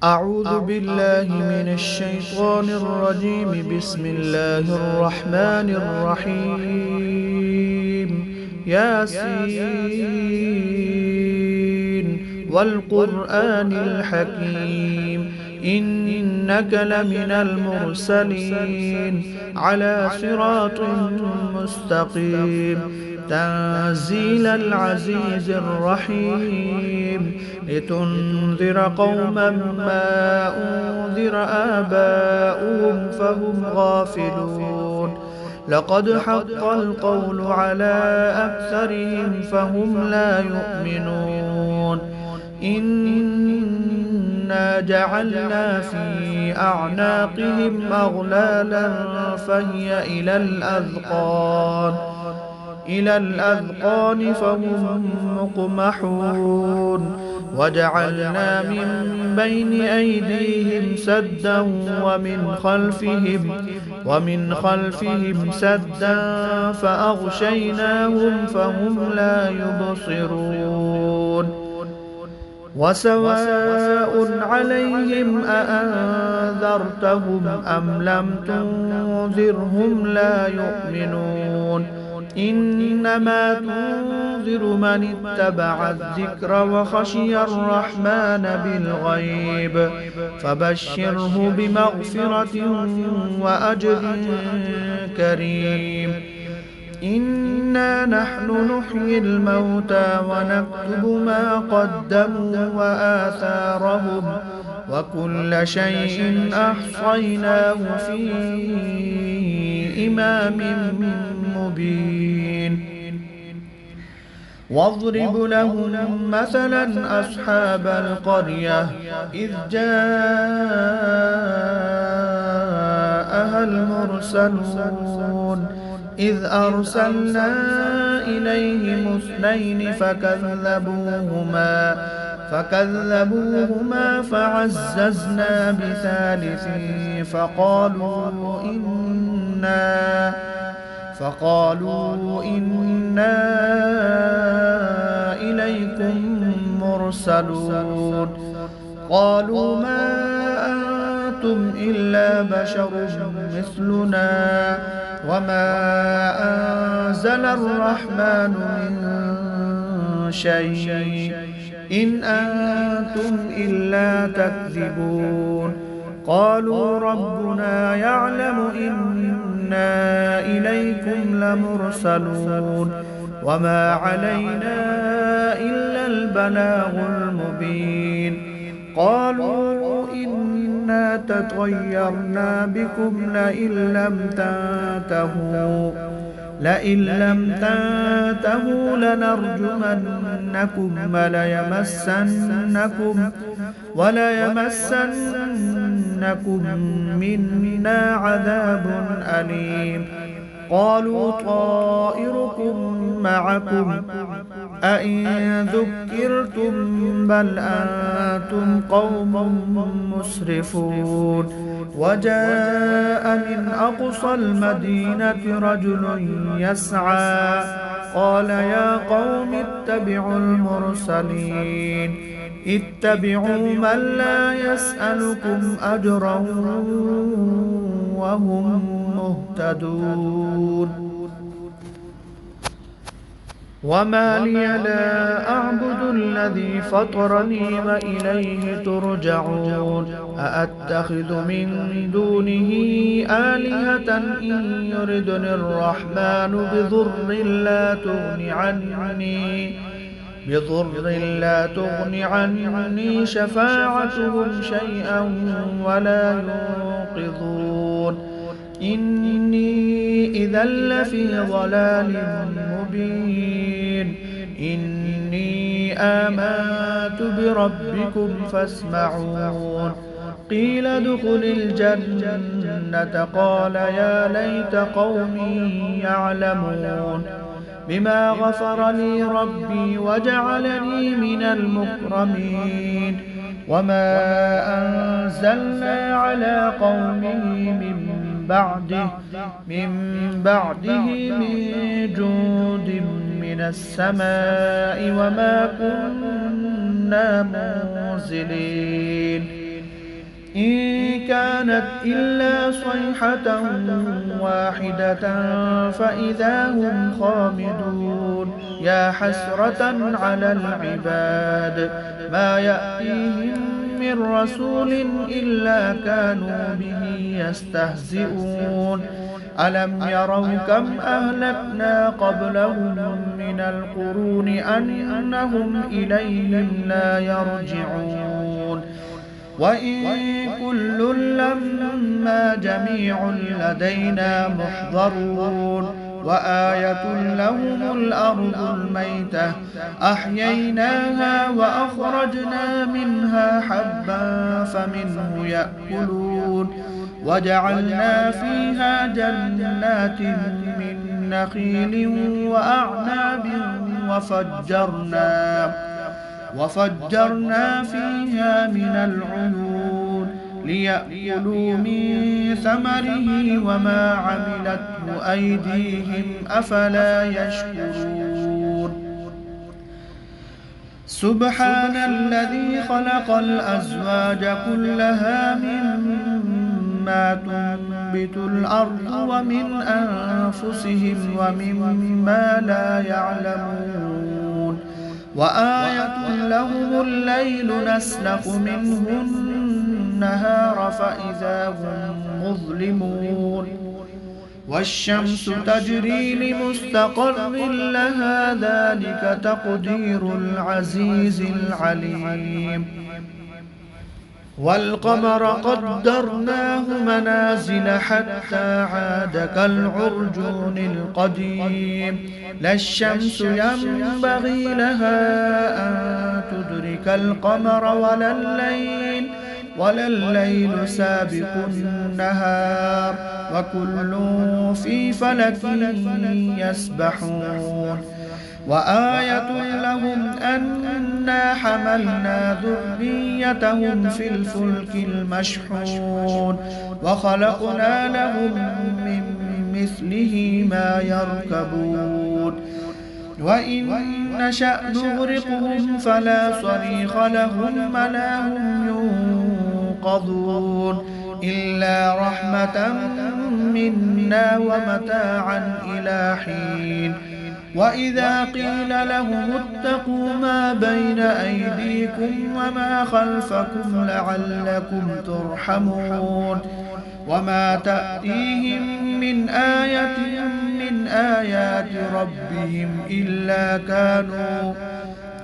أعوذ بالله من الشيطان الرجيم. بسم الله الرحمن الرحيم. ياسين والقرآن الحكيم إنك لمن المرسلين على صراط مستقيم تنزيل العزيز الرحيم لتنذر قوما ما أنذر آباؤهم فهم غافلون. لقد حق القول على أكثرهم فهم لا يؤمنون. إنا جعلنا في أعناقهم أغلالا فهي إلى الأذقان فهم مقمحون. وجعلنا من بين أيديهم سدا ومن خلفهم سدا فأغشيناهم فهم لا يبصرون. وسواء عليهم أأنذرتهم أم لم تنذرهم لا يؤمنون. إنما تنذر من اتبع الذكر وخشي الرحمن بالغيب فبشره بمغفرة وأجر كريم. إنا نحن نحيي الموتى ونكتب ما قدموا وآثارهم وكل شيء أحصيناه في إمام مبين. واضرب لهم مثلا أصحاب القرية إذ جاءها المرسلون إذ أرسلنا إليهم اثنين فكذبوهما فعززنا بثالث فقالوا إنا إليكم مرسلون. قالوا ما أنتم إلا بشر مثلنا وما أنزل الرحمن من شيء إن أنتم إلا تكذبون. قالوا ربنا يعلم إنا إليكم لمرسلون وما علينا إلا البلاغ المبين. قالوا إنا تطيرنا بكم لئن لم تنتهوا لنرجمنكم وليمسنكم منا عذاب أليم. قالوا طائركم معكم أئن ذكرتم بل أنتم قوم مسرفون. وجاء من أقصى المدينة رجل يسعى قال يا قوم اتبعوا المرسلين اتبعوا من لا يسألكم أجرا وهم مهتدون. وما لي لا أعبد الذي فطرني وإليه ترجعون. أأتخذ من دونه آلهة إن يردني الرحمن بضر لا تغن عني شفاعتهم شيئا ولا ينقذون. إني إذا لفي ضلال مبين. إني آمنت بربكم فاسمعون. قيل ادخل الجنة قال يا ليت قومي يعلمون بما غفر لي ربي وجعلني من المكرمين. وما أنزلنا على قومه من بعده من جود من السماء وما كنا منزلين. إن كانت إلا صيحة واحدة فإذا هم خامدون يا حسرة على العباد ما يأتيهم من رسول إلا كانوا به يستهزئون ألم يروا كم أهلكنا قبلهم من القرون أنهم إليهم لا يرجعون وإن كل لما جميع لدينا محضرون وآية لهم الأرض الميتة أحييناها وأخرجنا منها حبا فمنه يأكلون وجعلنا فيها جنات من نخيل وأعناب وفجرنا فيها من العيون ليأكلوا من ثمره وما عملته أيديهم أفلا يشكرون سبحان الذي خلق الأزواج كلها مما تنبت الأرض ومن أنفسهم ومما لا يعلمون وآية لهم الليل نسلخ منه النهار فإذا هم مظلمون والشمس تجري لمستقر لها ذلك تقدير العزيز العليم والقمر قدرناه منازل حتى عاد كالعرجون القديم لا الشمس ينبغي لها أن تدرك القمر ولا الليل سابق النهار وكل في فلك يسبحون وآية لهم أنا حملنا ذريتهم في الفلك المشحون وخلقنا لهم من مثله ما يركبون وإن نشأ نغرقهم فلا صريخ لهم ولا هم ينقذون إلا رحمة منا ومتاعا إلى حين وإذا قيل لهم اتقوا ما بين أيديكم وما خلفكم لعلكم ترحمون وما تأتيهم من آية من آيات ربهم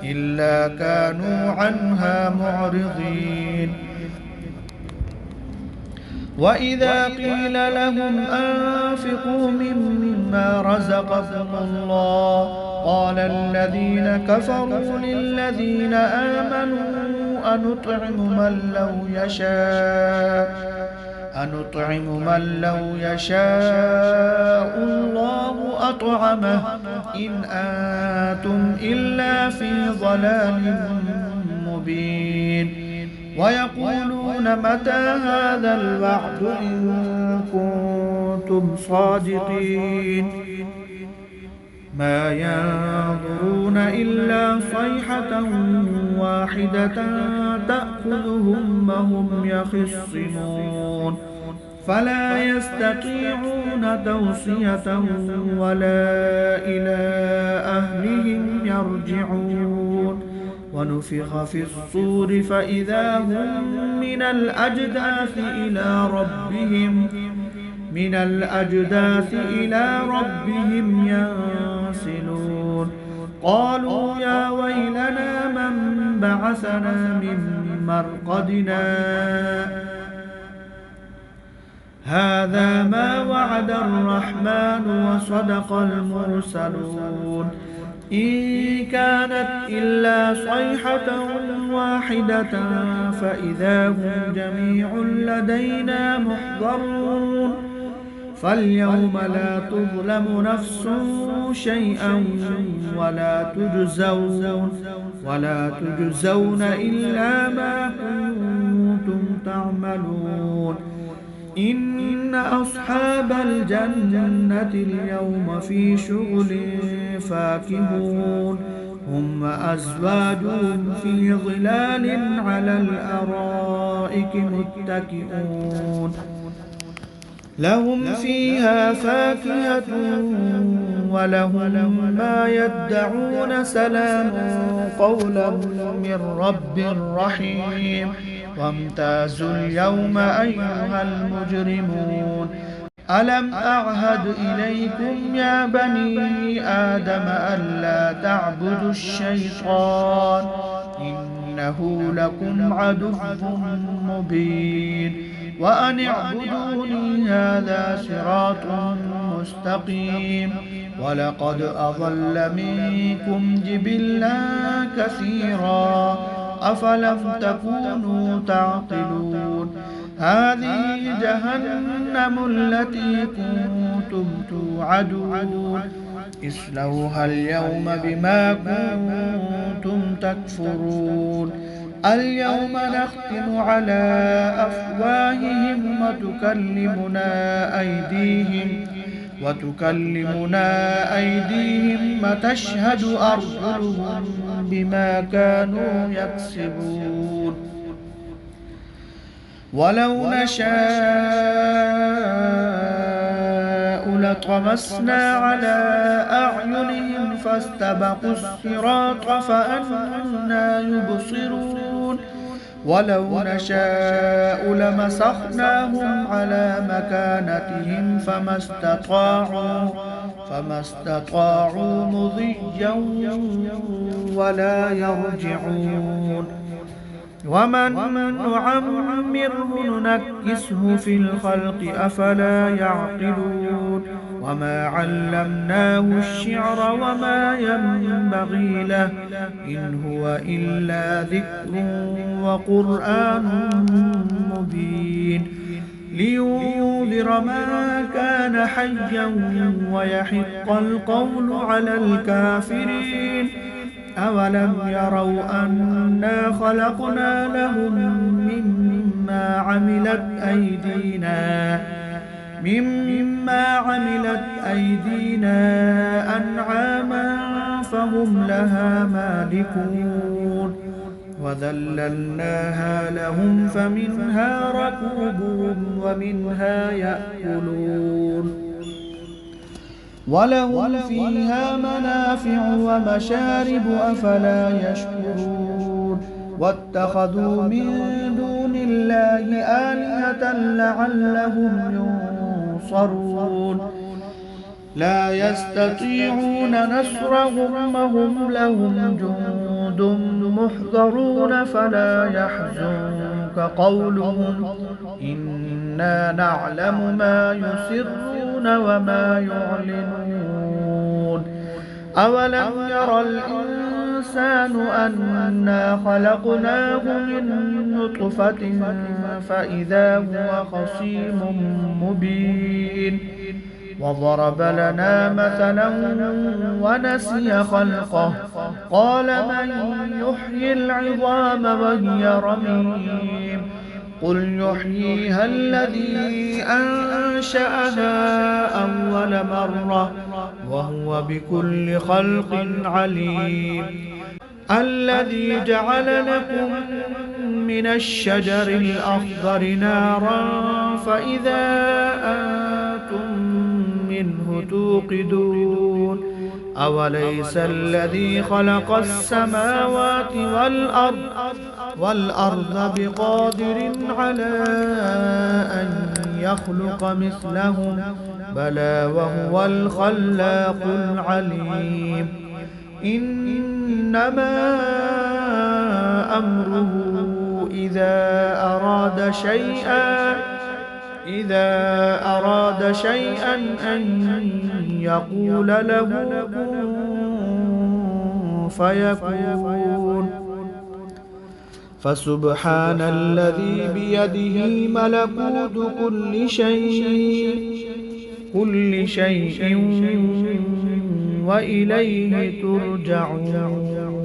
إلا كانوا عنها معرضين وإذا قيل لهم أنفقوا مما رزقكم الله قال الذين كفروا للذين آمنوا أنطعم من لو يشاء الله أطعمه إن أنتم إلا في ضلال مبين ويقولون متى هذا الوعد إن كنتم صادقين ما ينظرون إلا صيحة واحدة تأخذهم وهم يخصمون فلا يستطيعون توصية ولا إلى أهلهم يرجعون ونفخ في الصور فإذا هم من الأجداث إلى ربهم ينسلون قالوا يا ويلنا من بعثنا من مرقدنا هذا ما وعد الرحمن وصدق المرسلون إن كانت إلا صيحة واحدة فإذا هم جميع لدينا محضرون فاليوم لا تظلم نفس شيئا ولا تجزون إلا ما كنتم تعملون إن أصحاب الجنة اليوم في شغل فاكهون هم وأزواجهم في ظلال على الأرائك متكئون لهم فيها فاكهة ولهم ما يدعون سلام قولا من رب رحيم وامتازوا اليوم أيها المجرمون ألم أعهد إليكم يا بني آدم ألا تعبدوا الشيطان إنه لكم عدو مبين وأن اعبدوني هذا صراط مستقيم ولقد أضل منكم جبلا كثيرا أفلم تكونوا تعقلون هذه جهنم التي كنتم توعدون اصلوها اليوم بما كنتم تكفرون اليوم نختم على أفواههم وتكلمنا أيديهم وتشهد أرجلهم بما كانوا يكسبون ولو نشاء لطمسنا على أعينهم فاستبقوا الصراط فأنى يبصرون ولو نشاء لمسخناهم على مكانتهم فما استطاعوا مضيا ولا يرجعون ومن نعمره ننكسه في الخلق أفلا يعقلون وما علمناه الشعر وما ينبغي له إن هو إلا ذكر وقرآن مبين لينذر من كان حيا ويحق القول على الكافرين أولم يروا أنا خلقنا لهم مما عملت أيدينا أنعاما فهم لها مالكون وذللناها لهم فمنها ركوبهم ومنها يأكلون ولهم فيها منافع ومشارب أفلا يشكرون واتخذوا من دون الله آلهة لعلهم ينصرون لا يستطيعون نصرهم وهم لهم جند محضرون فلا يحزنك قولهم إنا نعلم ما يسرون وما يعلنون أولم يرى الإنسان أنا خلقناه من نطفة فإذا هو خصيم مبين وضرب لنا مثلا ونسي خلقه قال من يحيي العظام وهي رميم قل يحييها الذي أنشأها أول مرة وهو بكل خلق عليم الذي جعل لكم من الشجر الأخضر نارا فإذا أنتم منه توقدون أوليس الذي خلق السماوات والأرض بقادر على أن يخلق مثلهم بلى وهو الخلاق العليم إنما أمره إذا أراد شيئا أن يقول له كن فيكون فسبحان الذي بيده ملكوت كل شيء وإليه ترجعون.